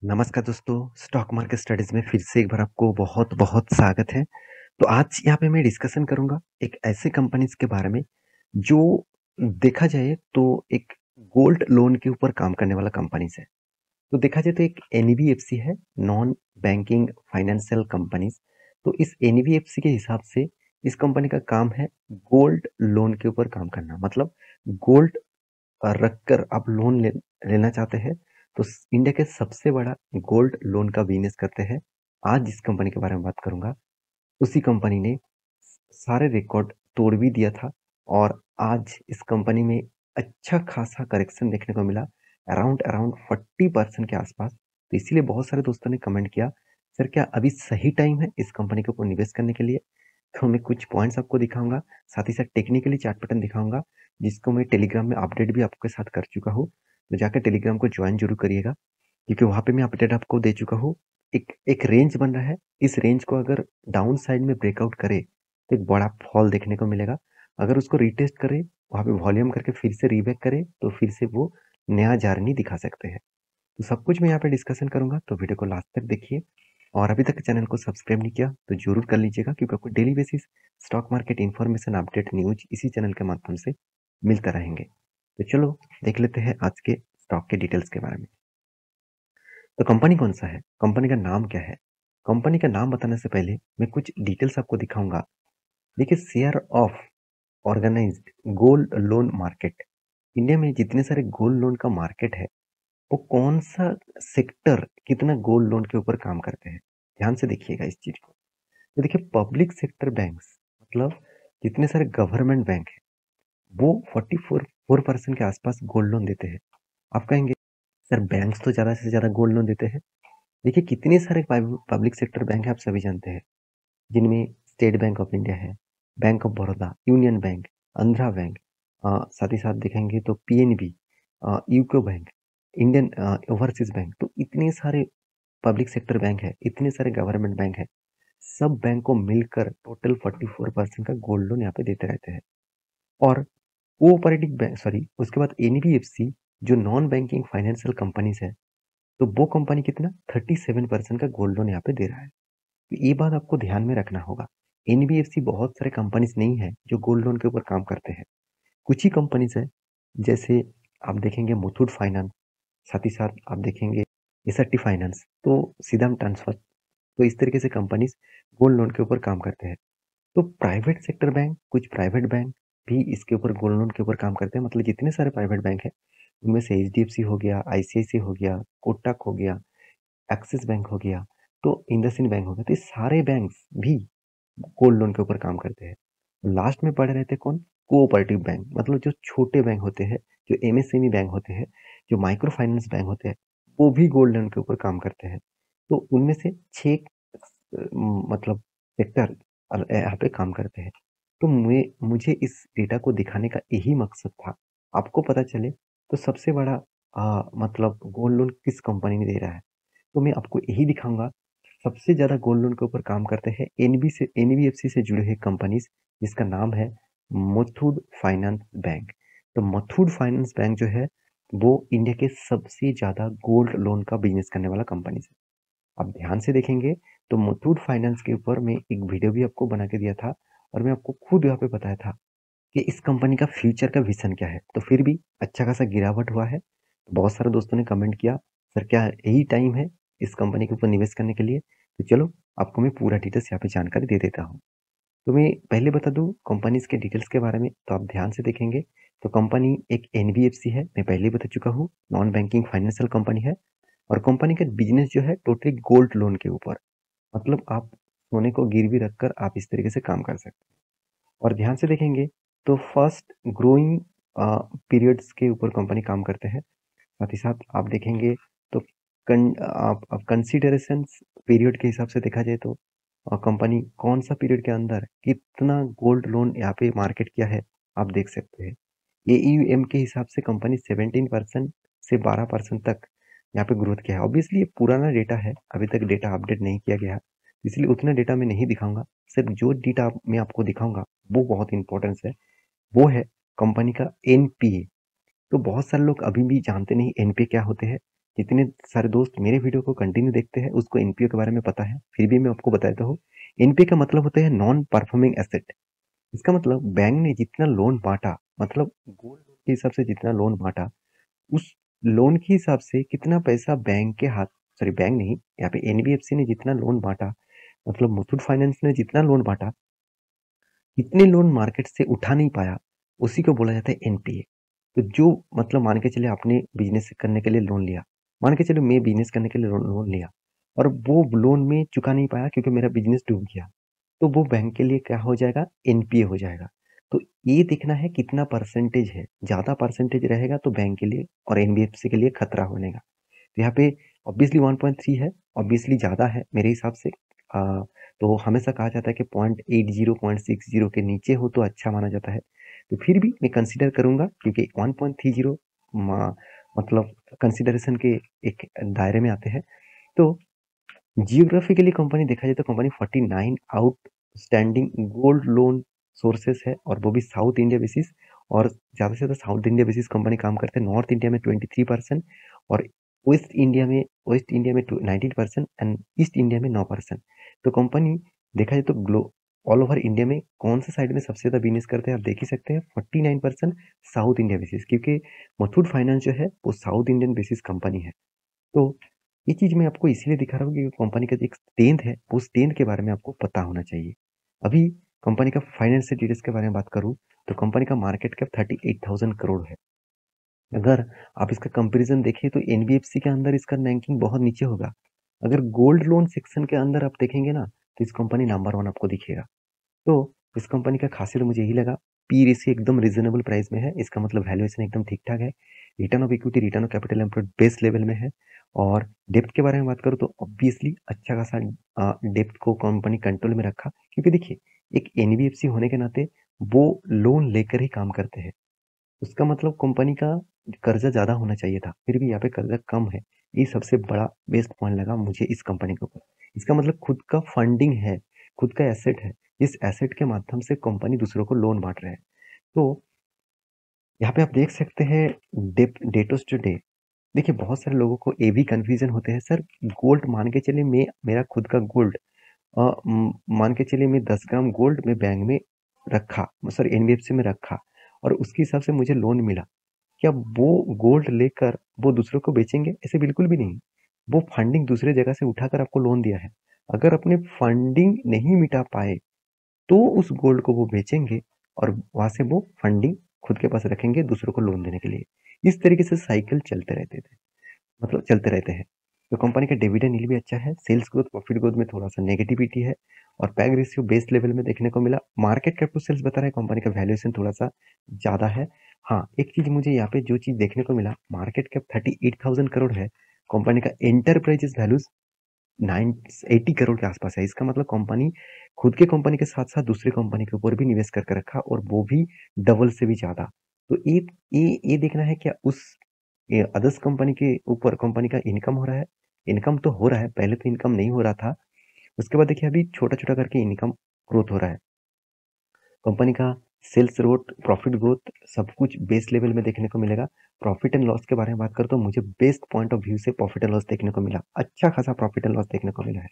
नमस्कार दोस्तों, stock market studies में फिर से एक बार आपको बहुत-बहुत स्वागत है। तो आज यहाँ पे मैं डिस्कशन करूँगा एक ऐसे कंपनीज़ के बारे में, जो देखा जाए तो एक गोल्ड लोन के ऊपर काम करने वाला कंपनीज़ है। तो देखा जाए तो एक एनबीएफसी है, नॉन बैंकिंग फाइनेंशियल कंपनीज़। तो इस एनबीएफसी के हिसाब से इस कंपनी का काम है गोल्ड लोन के ऊपर काम करना। मतलब गोल्ड रखकर आप लोन लेना चाहते हैं तो इंडिया के सबसे बड़ा गोल्ड लोन का बिजनेस करते हैं। आज जिस कंपनी के बारे में बात करूंगा उसी कंपनी ने सारे रिकॉर्ड तोड़ भी दिया था और आज इस कंपनी में अच्छा खासा करेक्शन देखने को मिला, अराउंड अराउंड 40% के आसपास। तो इसीलिए बहुत सारे दोस्तों ने कमेंट किया, सर क्या अभी सही टाइम है इस कंपनी के ऊपर निवेश करने के लिए। तो मैं कुछ पॉइंट्स आपको दिखाऊंगा, साथ ही साथ टेक्निकली चार्ट पैटर्न दिखाऊंगा, जिसको मैं टेलीग्राम में अपडेट भी आपके साथ कर चुका हूँ। तो जाकर टेलीग्राम को ज्वाइन जरूर करिएगा, क्योंकि वहाँ पे मैं अपडेट आपको दे चुका हूँ। एक एक रेंज बन रहा है, इस रेंज को अगर डाउन साइड में ब्रेकआउट करे तो एक बड़ा फॉल देखने को मिलेगा। अगर उसको रिटेस्ट करे, वहाँ पे वॉल्यूम करके फिर से रीबैक करे, तो फिर से वो नया जर्नी दिखा सकते हैं। तो सब कुछ मैं यहाँ पे डिस्कशन करूंगा, तो वीडियो को लास्ट तक देखिए। और अभी तक चैनल को सब्सक्राइब नहीं किया तो जरूर कर लीजिएगा, क्योंकि आपको daily basis stock market information update news इसी चैनल के माध्यम से मिलता रहेंगे। तो चलो देख लेते हैं आज के स्टॉक के डिटेल्स के बारे में। तो कंपनी कौन सा है, कंपनी का नाम क्या है। कंपनी का नाम बताने से पहले मैं कुछ डिटेल्स आपको दिखाऊंगा। देखिए, share of organized gold loan market, India में जितने सारे गोल्ड लोन का मार्केट है वो कौन सा सेक्टर कितना गोल्ड लोन के ऊपर काम करते हैं, ध्यान से देखिएगा इस चीज को। तो देखिए, पब्लिक सेक्टर बैंक्स मतलब जितने सारे गवर्नमेंट बैंक है वो 44% के आसपास गोल्ड लोन देते हैं। आप कहेंगे सर बैंक्स तो ज्यादा से ज्यादा गोल्ड लोन देते हैं। देखिए, कितने सारे पब्लिक सेक्टर बैंक है आप सभी जानते हैं, जिनमें स्टेट बैंक ऑफ इंडिया है, bank of Baroda, union bank, Andhra bank, साथ ही साथ देखेंगे तो PNB, UCO bank, Indian overseas bank. तो इतने सारे पब्लिक सेक्टर बैंक है, इतने सारे गवर्नमेंट बैंक है, सब बैंक को मिलकर टोटल 44% का गोल्ड लोन यहाँ पे देते रहते हैं। और कोऑपरेटिव बैंक, सॉरी, उसके बाद एनबीएफसी जो नॉन बैंकिंग फाइनेंशियल कंपनीज है, तो वो कंपनी कितना 37% का गोल्ड लोन यहाँ पे दे रहा है। तो ये बात आपको ध्यान में रखना होगा। एनबीएफसी बहुत सारे कंपनीज नहीं है जो गोल्ड लोन के ऊपर काम करते हैं, कुछ ही कंपनीज है। जैसे आप देखेंगे मुथूट फाइनेंस, साथ ही साथ आप देखेंगे एसआरटी फाइनेंस, तो सीधम ट्रांसफर। तो इस तरीके से कंपनीज गोल्ड लोन के ऊपर काम करते हैं। तो प्राइवेट सेक्टर बैंक, कुछ प्राइवेट बैंक भी इसके ऊपर गोल्ड लोन के ऊपर काम करते हैं। मतलब जितने सारे प्राइवेट बैंक है उनमें से एचडीएफसी हो गया, आईसीआईसी हो गया, कोटक हो गया, एक्सिस बैंक हो गया, तो इंडसइंड बैंक हो गया, तो ये सारे बैंक्स भी गोल्ड लोन के ऊपर काम करते हैं। लास्ट में पड़े रहते कौन, कोऑपरेटिव बैंक, मतलब जो छोटे बैंक होते हैं, जो एमएसएमई बैंक होते हैं, जो माइक्रो फाइनेंस बैंक होते हैं, वो भी गोल्ड लोन के ऊपर काम करते हैं। तो उनमें से 6 मतलब सेक्टर यहाँ पे काम करते हैं। तो मुझे इस डेटा को दिखाने का यही मकसद था, आपको पता चले तो सबसे बड़ा मतलब गोल्ड लोन किस कंपनी ने दे रहा है। तो मैं आपको यही दिखाऊंगा। सबसे ज्यादा गोल्ड लोन के ऊपर काम करते हैं एनबीएफसी से जुड़े हुए कंपनीज, जिसका नाम है मुथूट फाइनेंस बैंक। तो मुथूट फाइनेंस बैंक जो है वो इंडिया के सबसे ज्यादा गोल्ड लोन का बिजनेस करने वाला कंपनी है। आप ध्यान से देखेंगे तो मुथूट फाइनेंस के ऊपर मैं एक वीडियो भी आपको बना के दिया था, और मैं आपको खुद यहाँ पे बताया था कि इस कंपनी का फ्यूचर का विजन क्या है। तो फिर भी अच्छा खासा गिरावट हुआ है। तो बहुत सारे दोस्तों ने कमेंट किया, सर क्या यही टाइम है इस कंपनी के ऊपर निवेश करने के लिए। तो चलो आपको मैं पूरा डिटेल्स यहाँ पे जानकारी दे देता हूँ। तो मैं पहले बता दूं कंपनीज के डिटेल्स के बारे में, तो आप ध्यान से देखेंगे तो कंपनी एक एनबीएफसी है, मैं पहले ही बता चुका हूँ, नॉन बैंकिंग फाइनेंशियल कंपनी है। और कंपनी का बिजनेस जो है टोटली गोल्ड लोन के ऊपर, मतलब आप सोने को गिरवी रखकर आप इस तरीके से काम कर सकते हैं। और ध्यान से देखेंगे तो फर्स्ट ग्रोइंग पीरियड्स के ऊपर कंपनी काम करते हैं। साथ ही साथ आप देखेंगे तो आप कंसिडरेशन पीरियड के हिसाब से देखा जाए तो कंपनी कौन सा पीरियड के अंदर कितना गोल्ड लोन यहाँ पे मार्केट किया है, आप देख सकते हैं। एईएम के हिसाब से कंपनी 17% से 12% तक यहाँ पे ग्रोथ किया है। ऑब्वियसली ये पुराना डेटा है, अभी तक डेटा अपडेट नहीं किया गया है, इसलिए उतना डेटा मैं नहीं दिखाऊंगा। सिर्फ जो डेटा मैं आपको दिखाऊंगा वो बहुत इंपॉर्टेंस है, वो है कंपनी का एनपीए। तो बहुत सारे लोग अभी भी जानते नहीं एनपीए क्या होते हैं। जितने सारे दोस्त मेरे वीडियो को कंटिन्यू देखते हैं उसको एनपीए के बारे में पता है, फिर भी मैं आपको बताता हूँ। एनपीए का मतलब होता है नॉन परफॉर्मिंग एसेट। इसका मतलब बैंक ने जितना लोन बांटा, मतलब गोल्ड लोन के हिसाब से जितना लोन बांटा, उस लोन के हिसाब से कितना पैसा बैंक के हाथ, सॉरी बैंक नहीं, यहाँ पे एनबीएफसी ने जितना लोन बांटा, मतलब मुथूट फाइनेंस ने जितना लोन बांटा, इतने लोन मार्केट से उठा नहीं पाया, उसी को बोला जाता है एनपीए। तो जो मतलब मान के चले आपने बिजनेस करने के लिए लोन लिया, मान के चलो मैं बिजनेस करने के लिए लोन लिया और वो लोन में चुका नहीं पाया क्योंकि मेरा बिजनेस डूब गया, तो वो बैंक के लिए क्या हो जाएगा, एनपीए हो जाएगा। तो ये देखना है कितना परसेंटेज है, ज्यादा परसेंटेज रहेगा तो बैंक के लिए और एनबीएफसी के लिए खतरा होने का। तो यहाँ पे ऑब्वियसली 1.3 है, ऑब्वियसली ज़्यादा है मेरे हिसाब से। तो हमेशा कहा जाता है कि 0.80 0.60 के नीचे हो तो अच्छा माना जाता है। तो फिर भी मैं कंसीडर करूंगा क्योंकि 1.30 मतलब कंसिडरेशन के एक दायरे में आते हैं। तो जियोग्राफिकली कंपनी देखा जाए तो company 49 outstanding gold loan sources है और वो भी साउथ इंडिया बेसिस, और ज़्यादा से ज़्यादा साउथ इंडिया बेसिस कंपनी काम करते हैं। नॉर्थ इंडिया में 23% और वेस्ट इंडिया में 19% एंड ईस्ट इंडिया में 9%। तो कंपनी देखा जाए तो ग्लो ऑल ओवर इंडिया में कौन से साइड में सबसे ज़्यादा बिजनेस करते हैं आप देख ही सकते हैं, 49% साउथ इंडिया बेसिस, क्योंकि मुथूट फाइनेंस जो है वो साउथ इंडियन बेसिस कंपनी है। तो ये चीज़ मैं आपको इसीलिए दिखा रहा हूँ क्योंकि कंपनी का जो एक स्ट्रेंथ है, वो स्ट्रेंथ के बारे में आपको पता होना चाहिए। अभी कंपनी का फाइनेंशियल डिटेल्स के बारे में बात करूँ तो कंपनी का मार्केट कैप 38,000 करोड़ है। अगर आप इसका कंपैरिजन देखें तो एनबीएफसी के अंदर इसका रैंकिंग बहुत नीचे होगा। अगर गोल्ड लोन सेक्शन के अंदर आप देखेंगे ना तो इस कंपनी नंबर 1 आपको दिखेगा। तो इस कंपनी का खासियत मुझे यही लगा, पी रेशियो एकदम रीजनेबल प्राइस में है, इसका मतलब वैल्यूएशन एकदम ठीक ठाक है। Return of equity, return of capital employed best level में है। और डेप्थ के बारे में बात करूँ तो ऑब्वियसली अच्छा खासा डेप्थ को कंपनी कंट्रोल में रखा, क्योंकि देखिए एक एनबीएफसी होने के नाते वो लोन लेकर ही काम करते हैं। उसका मतलब कंपनी का कर्जा ज्यादा होना चाहिए था, फिर भी यहाँ पे कर्जा कम है। ये सबसे बड़ा बेस्ट पॉइंट लगा मुझे इस कंपनी के ऊपर। इसका मतलब खुद का फंडिंग है, खुद का एसेट है, इस एसेट के माध्यम से कंपनी दूसरों को लोन बांट रहे हैं। तो यहाँ पे आप देख सकते हैं डेटोस टू डे। देखिए बहुत सारे लोगों को ये भी कंफ्यूजन होते हैं, सर गोल्ड मान के चलिए मैं मेरा खुद का गोल्ड मान के चलिए मैं 10 ग्राम गोल्ड में बैंक में रखा, सॉरी एनबीएफसी में रखा, और उसके हिसाब से मुझे लोन मिला, क्या वो गोल्ड लेकर वो दूसरों को बेचेंगे? ऐसे बिल्कुल भी नहीं। वो फंडिंग दूसरे जगह से उठाकर आपको लोन दिया है। अगर अपने फंडिंग नहीं मिटा पाए तो उस गोल्ड को वो बेचेंगे और वहां से वो फंडिंग खुद के पास रखेंगे दूसरों को लोन देने के लिए। इस तरीके से साइकिल चलते रहते थे, मतलब चलते रहते हैं। तो कंपनी का डिविडेंड यील्ड भी अच्छा है, सेल्स ग्रोथ प्रॉफिट ग्रोथ में थोड़ा सा नेगेटिविटी है, और पैग रेशियो बेस्ट लेवल में देखने को मिला। मार्केट कैप टू सेल्स बता रहा है कंपनी का वैल्यूएशन थोड़ा सा ज्यादा है। हाँ एक चीज मुझे यहाँ पे जो चीज देखने को मिला, मार्केट कैप 38,000 करोड़ है, कंपनी का एंटरप्राइजेस वैल्यूज 980 करोड़ के आसपास है। इसका मतलब कंपनी खुद के कंपनी के साथ साथ दूसरी कंपनी के ऊपर भी निवेश करके रखा, और वो भी डबल से भी ज्यादा। तो ये देखना है क्या उस अदर्स कंपनी के ऊपर कंपनी का इनकम हो रहा है। इनकम तो हो रहा है, पहले तो इनकम नहीं हो रहा था, उसके बाद देखिए अभी छोटा छोटा करके इनकम ग्रोथ हो रहा है। कंपनी का सेल्स ग्रोथ, प्रॉफिट ग्रोथ, सब कुछ बेस लेवल में देखने को मिलेगा। प्रॉफिट एंड लॉस के बारे में बात करूँ तो मुझे बेस्ट पॉइंट ऑफ व्यू से प्रॉफिट एंड लॉस देखने को मिला, अच्छा खासा प्रॉफिट एंड लॉस देखने को मिला है।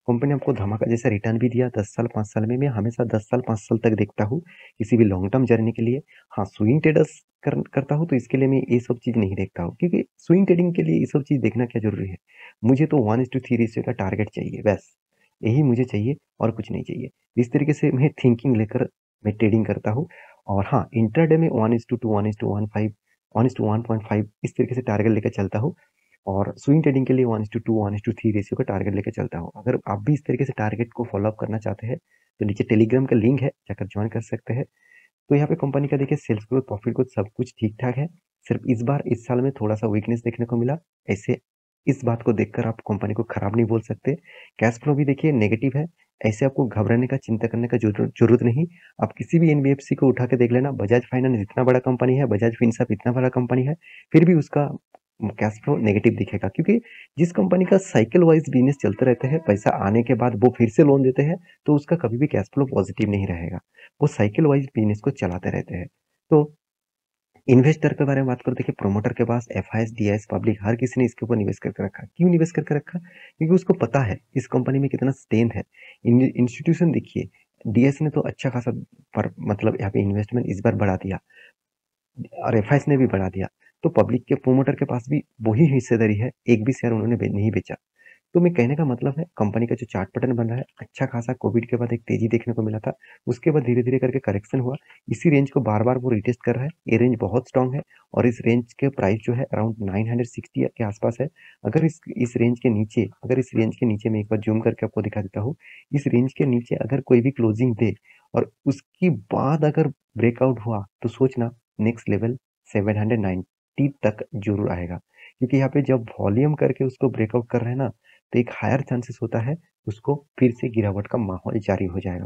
कंपनी आपको धमाका जैसा रिटर्न भी दिया 10 साल 5 साल में। मैं हमेशा 10 साल 5 साल तक देखता हूँ किसी भी लॉन्ग टर्म जर्नी के लिए। हाँ स्विंग ट्रेडर्स करता हूँ तो इसके लिए मैं ये सब चीज़ नहीं देखता हूँ, क्योंकि स्विंग ट्रेडिंग के लिए ये सब चीज़ देखना क्या जरूरी है। मुझे तो 1:3 रेशियो का टारगेट चाहिए, बस यही मुझे चाहिए और कुछ नहीं चाहिए। इस तरीके से मैं थिंकिंग लेकर मैं ट्रेडिंग करता हूँ। और हाँ इंट्राडे में 1:2 1:15 1:1.5 इस तरीके से टारगेट लेकर चलता हूँ। और स्विंग ट्रेडिंग के लिए 1:2 1:3 रेशियो का टारगेट लेकर चलता हूँ। अगर आप भी इस तरीके से टारगेट को फॉलो अप करना चाहते हैं तो नीचे टेलीग्राम का लिंक है, जाकर ज्वाइन कर सकते हैं। तो यहाँ पे कंपनी का देखिए सेल्स ग्रोथ प्रॉफिट ग्रोथ सब कुछ ठीक ठाक है। सिर्फ इस बार इस साल में थोड़ा सा वीकनेस देखने को मिला। ऐसे इस बात को देखकर आप कंपनी को खराब नहीं बोल सकते। कैश फ्लो भी देखिए नेगेटिव है, ऐसे आपको घबराने का चिंता करने का जरूरत नहीं। आप किसी भी एनबीएफसी को उठा के देख लेना, बजाज फाइनेंस इतना बड़ा कंपनी है, बजाज फिनसर्व इतना बड़ा कंपनी है, फिर भी उसका कैश फ्लो नेगेटिव दिखेगा, क्योंकि जिस कंपनी का साइकिल वाइज बिजनेस चलते रहते हैं, पैसा आने के बाद वो फिर से लोन देते हैं, तो उसका कभी भी कैश फ्लो पॉजिटिव नहीं रहेगा। वो साइकिल वाइज बिजनेस को चलाते रहते हैं। तो इन्वेस्टर के बारे में बात करूँ, देखिए प्रोमोटर के पास एफआईएस, डीआईएस, पब्लिक हर किसी ने इसके ऊपर निवेश करके रखा है। क्यों निवेश करके रखा? क्योंकि उसको पता है इस कंपनी में कितना स्ट्रेंथ है। इंस्टीट्यूशन देखिए, डीएस ने तो अच्छा खासा पर मतलब यहाँ पे इन्वेस्टमेंट इस बार बढ़ा दिया और एफआईएस ने भी बढ़ा दिया। तो पब्लिक के प्रोमोटर के पास भी वही हिस्सेदारी है, एक भी शेयर उन्होंने नहीं बेचा। तो मैं कहने का मतलब है कंपनी का जो चार्ट पैटर्न बन रहा है अच्छा खासा, कोविड के बाद एक तेजी देखने को मिला था, उसके बाद धीरे धीरे करके करेक्शन हुआ। इसी रेंज को बार बार वो रिटेस्ट कर रहा है। ये रेंज बहुत स्ट्रांग है और इस रेंज के प्राइस जो है अराउंड 960 के आसपास है। अगर इस रेंज के नीचे, अगर इस रेंज के नीचे मैं एक बार जूम करके आपको दिखा देता हूँ, इस रेंज के नीचे अगर कोई भी क्लोजिंग दे और उसके बाद अगर ब्रेकआउट हुआ तो सोचना नेक्स्ट लेवल 790 तक जरूर आएगा। क्योंकि यहाँ पे जब वॉल्यूम करके उसको ब्रेकआउट कर रहे हैं ना, तो एक हायर चांसेस होता है उसको फिर से गिरावट का माहौल जारी हो जाएगा।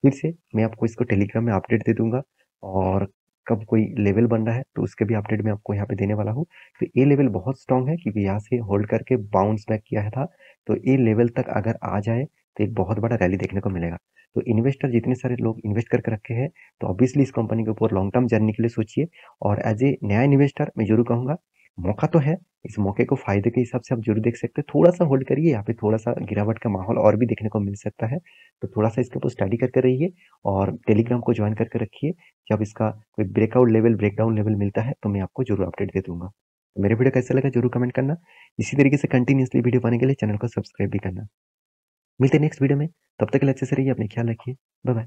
फिर से मैं आपको इसको टेलीग्राम में अपडेट दे दूंगा और कब कोई लेवल बन रहा है तो उसके भी अपडेट मैं आपको यहाँ पे देने वाला हूँ। तो ये लेवल बहुत स्ट्रांग है क्योंकि यहाँ से होल्ड करके बाउंस बैक किया है था। तो ये लेवल तक अगर आ जाए तो एक बहुत बड़ा रैली देखने को मिलेगा। तो इन्वेस्टर जितने सारे लोग इन्वेस्ट करके रखे हैं तो ऑब्वियसली इस कंपनी के ऊपर लॉन्ग टर्म जर्नी के लिए सोचिए। और एज ए नया इन्वेस्टर मैं जरूर कहूंगा, मौका तो है, इस मौके को फायदे के हिसाब से आप जरूर देख सकते हैं। थोड़ा सा होल्ड करिए, यहाँ पे थोड़ा सा गिरावट का माहौल और भी देखने को मिल सकता है। तो थोड़ा सा इसके ऊपर स्टडी करके रहिए और टेलीग्राम को ज्वाइन करके रखिए। जब इसका कोई ब्रेकआउट लेवल, ब्रेकडाउन लेवल मिलता है तो मैं आपको जरूर अपडेट दे दूंगा। तो मेरे वीडियो कैसा लगा जरूर कमेंट करना। इसी तरीके से कंटिन्यूसली वीडियो पाने के लिए चैनल को सब्सक्राइब भी करना। मिलते हैं नेक्स्ट वीडियो में, तब तक के लिए अच्छे से रहिए, अपने ख्याल रखिए। Bye bye.